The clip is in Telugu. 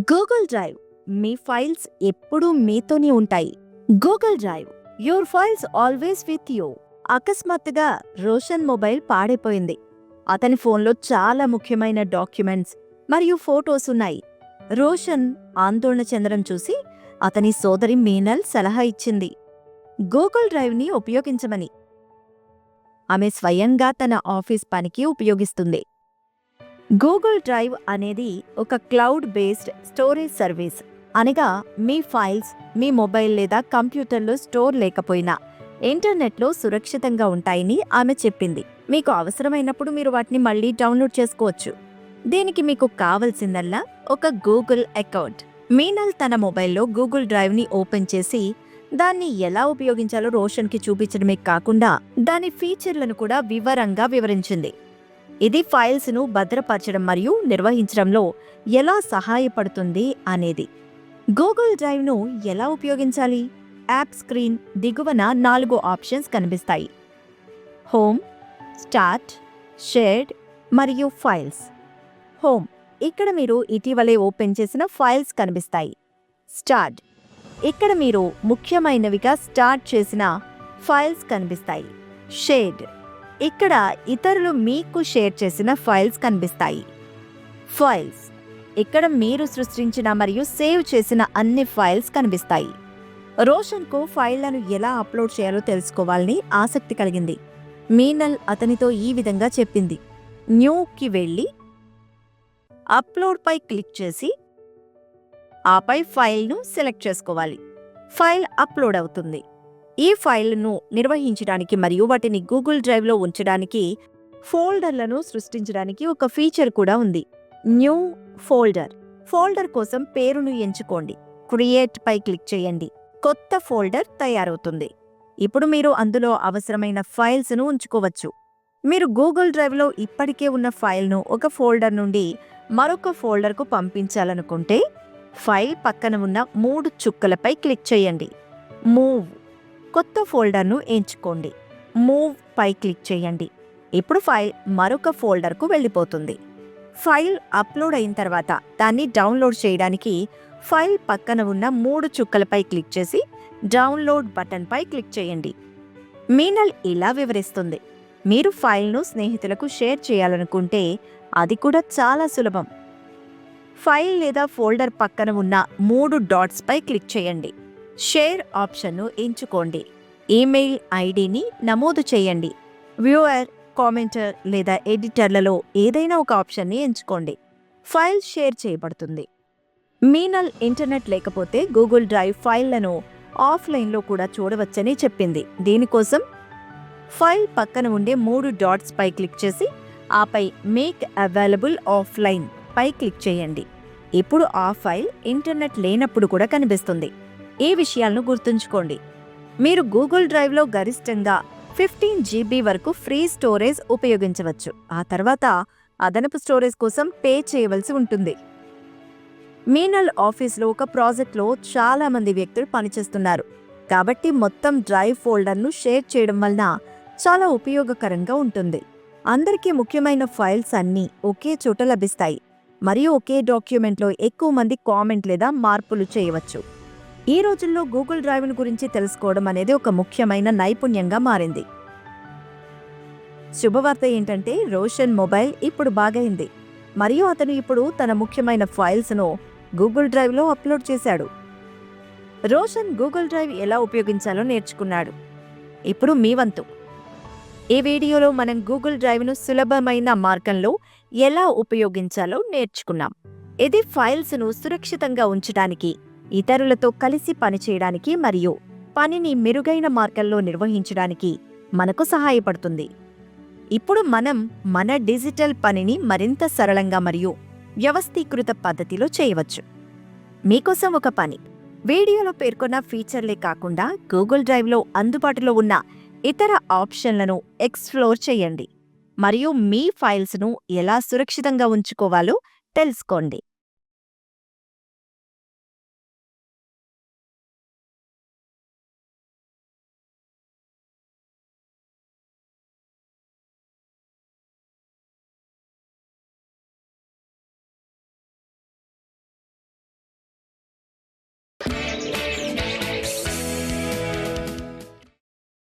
గూగుల్ డ్రైవ్ మీ ఫైల్స్ ఎప్పుడూ మీతోనే ఉంటాయి. Google drive your files always with you. అకస్మాత్తుగా రోషన్ మొబైల్ పాడైపోయింది. అతని ఫోన్లో చాలా ముఖ్యమైన డాక్యుమెంట్స్ మరియు ఫోటోస్ ఉన్నాయి. రోషన్ ఆందోళన చెందడం చూసి అతని సోదరి మీనల్ సలహా ఇచ్చింది, గూగుల్ డ్రైవ్ని ఉపయోగించమని. ఆమె స్వయంగా తన ఆఫీస్ పనికి ఉపయోగిస్తుంది. గూగుల్ డ్రైవ్ అనేది ఒక క్లౌడ్ బేస్డ్ స్టోరేజ్ సర్వీస్. అనగా మీ ఫైల్స్ మీ మొబైల్ లేదా కంప్యూటర్లో స్టోర్ లేకపోయినా ఇంటర్నెట్లో సురక్షితంగా ఉంటాయని ఆమె చెప్పింది. మీకు అవసరమైనప్పుడు మీరు వాటిని మళ్ళీ డౌన్లోడ్ చేసుకోవచ్చు. దీనికి మీకు కావలసిందల్లా ఒక గూగుల్ అకౌంట్. మీనల్ తన మొబైల్లో గూగుల్ డ్రైవ్ని ఓపెన్ చేసి దాన్ని ఎలా ఉపయోగించాలో రోషన్కి చూపించడమే కాకుండా దాని ఫీచర్లను కూడా వివరంగా వివరించింది. ఇది ఫైల్స్ను భద్రపరచడం మరియు నిర్వహించడంలో ఎలా సహాయపడుతుంది అనేది. గూగుల్ డ్రైవ్ను ఎలా ఉపయోగించాలి? యాప్ స్క్రీన్ దిగువన 4 ఆప్షన్స్ కనిపిస్తాయి: హోమ్, స్టార్ట్, షేర్డ్ మరియు ఫైల్స్. హోమ్, ఇక్కడ మీరు ఇటీవలే ఓపెన్ చేసిన ఫైల్స్ కనిపిస్తాయి. స్టార్ట్, ఇక్కడ మీరు ముఖ్యమైనవిగా స్టార్ట్ చేసిన ఫైల్స్ కనిపిస్తాయి. షేర్డ్, ఇక్కడ ఇతరులు మీకు షేర్ చేసిన ఫైల్స్ కనిపిస్తాయి. ఫైల్స్, ఇక్కడ మీరు సృష్టించిన మరియు సేవ్ చేసిన అన్ని ఫైల్స్ కనిపిస్తాయి. రోషన్కు ఫైళ్లను ఎలా అప్లోడ్ చేయాలో తెలుసుకోవాలని ఆసక్తి కలిగింది. మీనల్ అతనితో ఈ విధంగా చెప్పింది, న్యూకి వెళ్ళి అప్లోడ్పై క్లిక్ చేసి ఆపై ఫైల్ను సెలెక్ట్ చేసుకోవాలి. ఫైల్ అప్లోడ్ అవుతుంది. ఈ ఫైళ్లను నిర్వహించడానికి మరియు వాటిని గూగుల్ డ్రైవ్లో ఉంచడానికి ఫోల్డర్లను సృష్టించడానికి ఒక ఫీచర్ కూడా ఉంది, న్యూ ఫోల్డర్. ఫోల్డర్ కోసం పేరును ఎంచుకోండి. క్రియేట్ పై క్లిక్ చేయండి. కొత్త ఫోల్డర్ తయారవుతుంది. ఇప్పుడు మీరు అందులో అవసరమైన ఫైల్స్ను ఉంచుకోవచ్చు. మీరు గూగుల్ డ్రైవ్లో ఇప్పటికే ఉన్న ఫైల్ను ఒక ఫోల్డర్ నుండి మరొక ఫోల్డర్కు పంపించాలనుకుంటే ఫైల్ పక్కన ఉన్న 3 చుక్కలపై క్లిక్ చేయండి. మూవ్, కొత్త ఫోల్డర్ను ఎంచుకోండి. మూవ్ పై క్లిక్ చేయండి. ఇప్పుడు ఫైల్ మరొక ఫోల్డర్కు వెళ్ళిపోతుంది. ఫైల్ అప్లోడ్ అయిన తర్వాత దాన్ని డౌన్లోడ్ చేయడానికి ఫైల్ పక్కన ఉన్న 3 చుక్కలపై క్లిక్ చేసి డౌన్లోడ్ బటన్పై క్లిక్ చేయండి. మీనల్ ఇలా వివరిస్తుంది, మీరు ఫైల్ను స్నేహితులకు షేర్ చేయాలనుకుంటే అది కూడా చాలా సులభం. ఫైల్ లేదా ఫోల్డర్ పక్కన ఉన్న 3 డాట్స్పై క్లిక్ చేయండి. షేర్ ఆప్షన్ను ఎంచుకోండి. ఈమెయిల్ ఐడిని నమోదు చేయండి. వ్యూయర్, కామెంటర్ లేదా ఎడిటర్లలో ఏదైనా ఒక ఆప్షన్ని ఎంచుకోండి. ఫైల్ షేర్ చేయబడుతుంది. మీనల్ ఇంటర్నెట్ లేకపోతే గూగుల్ డ్రైవ్ ఫైళ్లను ఆఫ్లైన్లో కూడా చూడవచ్చని చెప్పింది. దీనికోసం ఫైల్ పక్కన ఉండే 3 డాట్స్పై క్లిక్ చేసి ఆపై మేక్ అవైలబుల్ ఆఫ్లైన్ పై క్లిక్ చేయండి. ఇప్పుడు ఆ ఫైల్ ఇంటర్నెట్ లేనప్పుడు కూడా కనిపిస్తుంది. ఈ విషయాలను గుర్తుంచుకోండి. మీరు గూగుల్ డ్రైవ్లో గరిష్టంగా 15 GB వరకు ఫ్రీ స్టోరేజ్ ఉపయోగించవచ్చు. ఆ తర్వాత అదనపు స్టోరేజ్ కోసం పే చేయవలసి ఉంటుంది. మీనల్ ఆఫీస్లో ఒక ప్రాజెక్ట్లో చాలా మంది వ్యక్తులు పనిచేస్తున్నారు. కాబట్టి మొత్తం డ్రైవ్ ఫోల్డర్ను షేర్ చేయడం వలన చాలా ఉపయోగకరంగా ఉంటుంది. అందరికీ ముఖ్యమైన ఫైల్స్ అన్నీ ఒకే చోట లభిస్తాయి మరియు ఒకే డాక్యుమెంట్లో ఎక్కువ మంది కామెంట్ లేదా మార్పులు చేయవచ్చు. ఈ రోజుల్లో గూగుల్ డ్రైవ్ను గురించి తెలుసుకోవడం అనేది ఒక ముఖ్యమైన నైపుణ్యంగా మారింది. శుభవార్త ఏంటంటే రోషన్ మొబైల్ ఇప్పుడు బాగైంది మరియు అతను ఇప్పుడు తన ముఖ్యమైన ఫైల్స్ను గూగుల్ డ్రైవ్లో అప్లోడ్ చేశాడు. రోషన్ గూగుల్ డ్రైవ్ ఎలా ఉపయోగించాలో నేర్చుకున్నాడు. ఇప్పుడు మీ వంతు. ఈ వీడియోలో మనం గూగుల్ డ్రైవ్ను సులభమైన మార్గంలో ఎలా ఉపయోగించాలో నేర్చుకున్నాం. ఇది ఫైల్స్ను సురక్షితంగా ఉంచడానికి, ఇతరులతో కలిసి పనిచేయడానికి మరియు పనిని మెరుగైన మార్గంలో నిర్వహించడానికి మనకు సహాయపడుతుంది. ఇప్పుడు మనం మన డిజిటల్ పనిని మరింత సరళంగా మరియు వ్యవస్థీకృత పద్ధతిలో చేయవచ్చు. మీకోసం ఒక పని. వీడియోలో పేర్కొన్న ఫీచర్లే కాకుండా గూగుల్ డ్రైవ్లో అందుబాటులో ఉన్న ఇతర ఆప్షన్లను ఎక్స్ప్లోర్ చేయండి మరియు మీ ఫైల్స్ను ఎలా సురక్షితంగా ఉంచుకోవాలో తెలుసుకోండి.